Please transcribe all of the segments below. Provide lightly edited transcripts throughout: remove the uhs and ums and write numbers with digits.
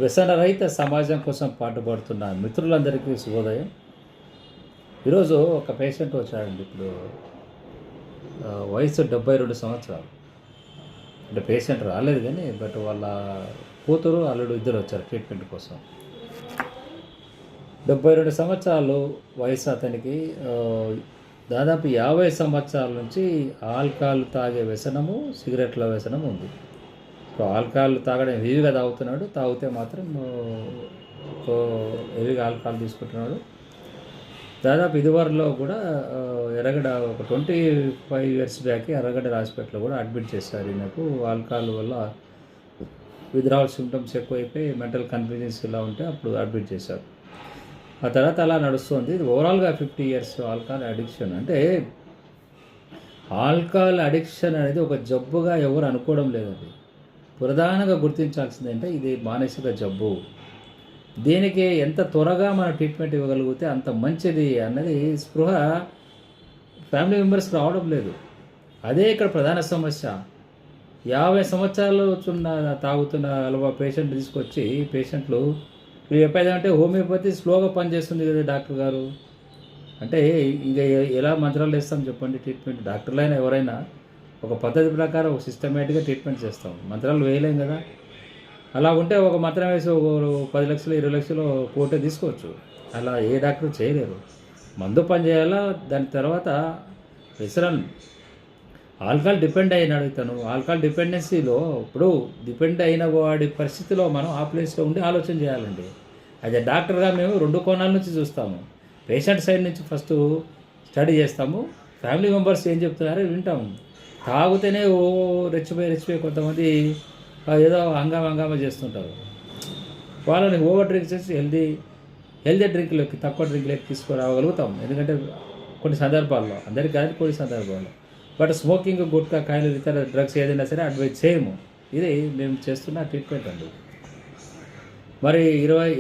వ్యసన రహిత సమాజం కోసం పాటుపడుతున్న మిత్రులందరికీ శుభోదయం. ఈరోజు ఒక పేషెంట్ వచ్చాడండి. ఇప్పుడు వయసు 72 సంవత్సరాలు. అంటే పేషెంట్ రాలేదు కానీ వాళ్ళ కూతురు అల్లుడు ఇద్దరు వచ్చారు ట్రీట్మెంట్ కోసం. 72 సంవత్సరాలు వయసు అతనికి. దాదాపు 50 సంవత్సరాల నుంచి ఆల్కహాల్ తాగే వ్యసనము, సిగరెట్ల వ్యసనం ఉంది. ఆల్కహాల్ తాగడం హెవీగా తాగుతున్నాడు. తాగితే మాత్రం హెవీగా ఆల్కహాల్ తీసుకుంటున్నాడు. దాదాపు ఇదివరలో కూడా ఎర్రగడ్డ ఒక 25 ఇయర్స్ బ్యాక్ ఎర్రగడ్డ హాస్పిటల్లో కూడా అడ్మిట్ చేశారు. నాకు ఆల్కహాల్ వల్ల విత్డ్రావల్ సిమ్టమ్స్ ఎక్కువైపోయి మెంటల్ కన్ఫ్యూజన్స్ ఇలా ఉంటే అప్పుడు అడ్మిట్ చేశారు. ఆ తర్వాత అలా నడుస్తుంది. ఇది ఓవరాల్గా 50 ఇయర్స్ ఆల్కహాల్ అడిక్షన్. అంటే ఆల్కహాల్ అడిక్షన్ అనేది ఒక జబ్బుగా ఎవరు అనుకోవడం లేదండి. ప్రధానంగా గుర్తించాల్సింది అంటే ఇది మానసిక జబ్బు. దీనికి ఎంత త్వరగా మన ట్రీట్మెంట్ ఇవ్వగలిగితే అంత మంచిది అన్నది స్పృహ ఫ్యామిలీ మెంబర్స్కి రావడం లేదు. అదే ఇక్కడ ప్రధాన సమస్య. 50 సంవత్సరాలు తాగుతున్న పేషెంట్ తీసుకొచ్చి పేషెంట్లు మీరు చెప్పేదంటే హోమియోపతి స్లోగా పనిచేస్తుంది కదా డాక్టర్ గారు అంటే ఇంకా ఎలా మంత్రాలు వేస్తాం చెప్పండి. ట్రీట్మెంట్ డాక్టర్లైనా ఎవరైనా ఒక పద్ధతి ప్రకారం ఒక సిస్టమేటిక్గా ట్రీట్మెంట్ చేస్తాం. మంత్రాలు వేయలేం కదా. అలా ఉంటే ఒక మంత్రం వేసి ఒక 10 లక్షలు 20 లక్షలు కోటే తీసుకోవచ్చు. అలా ఏ డాక్టర్ చేయలేరు. మందు పని చేయాలా. దాని తర్వాత వ్యసనం ఆల్కహాల్ డిపెండ్ అయినాడు ఇతను. ఆల్కహాల్ డిపెండెన్సీలో ఇప్పుడు డిపెండ్ అయిన వాడి పరిస్థితిలో మనం ఆ ప్లేస్లో ఉండి ఆలోచన చేయాలండి. అదే డాక్టర్గా మేము 2 కోణాల నుంచి చూస్తాము. పేషెంట్ సైడ్ నుంచి ఫస్ట్ స్టడీ చేస్తాము. ఫ్యామిలీ మెంబర్స్ ఏం చెప్తున్నారో వింటాము. తాగితేనే రెచ్చిపోయి కొంతమంది ఏదో హంగామా చేస్తుంటారు. వాళ్ళని ఓవర్ డ్రింక్ చేసి హెల్దీ డ్రింక్లోకి తక్కువ డ్రింక్లోకి తీసుకురాగలుగుతాం. ఎందుకంటే కొన్ని సందర్భాల్లో, అందరికీ కాదు కొన్ని సందర్భాల్లో. బట్ స్మోకింగ్, గుట్కా, కాయలు, ఇతర డ్రగ్స్ ఏదైనా సరే అడ్వైజ్ చేయము. ఇది మేము చేస్తున్న ట్రీట్మెంట్ అండి. మరి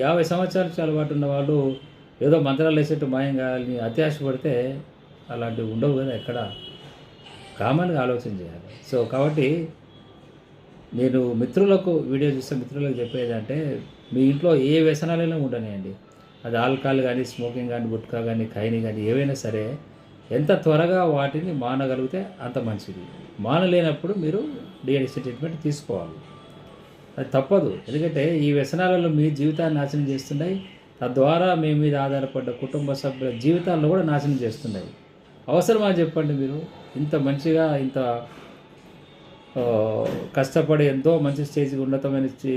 50 సంవత్సరాలకు అలవాటు ఉన్న వాళ్ళు ఏదో మంత్రాలు వేసేట్టు మాయం కావాలని అత్యాశ పడితే అలాంటివి ఉండవు కదా. ఎక్కడ కామన్గా ఆలోచన చేయాలి. సో కాబట్టి నేను మిత్రులకు వీడియో చూస్తే మిత్రులకు చెప్పేది అంటే మీ ఇంట్లో ఏ వ్యసనాలైనా ఉండనియండి. అది ఆల్కహాల్ కానీ, స్మోకింగ్ కానీ, గుట్కా కానీ, ఖైనీ కానీ ఏవైనా సరే ఎంత త్వరగా వాటిని మానగలిగితే అంత మంచిది. మానలేనప్పుడు మీరు డిఎడిక్షన్ ట్రీట్మెంట్ తీసుకోవాలి. అది తప్పదు. ఎందుకంటే ఈ వ్యసనాలలో మీ జీవితాన్ని నాశనం చేస్తున్నాయి. తద్వారా మీ మీద ఆధారపడ్డ కుటుంబ సభ్యుల జీవితాలను కూడా నాశనం చేస్తున్నాయి. అవసరమా చెప్పండి. మీరు ఇంత మంచిగా ఇంత కష్టపడి ఎంతో మంచి స్టేజ్కి ఉన్నతమైన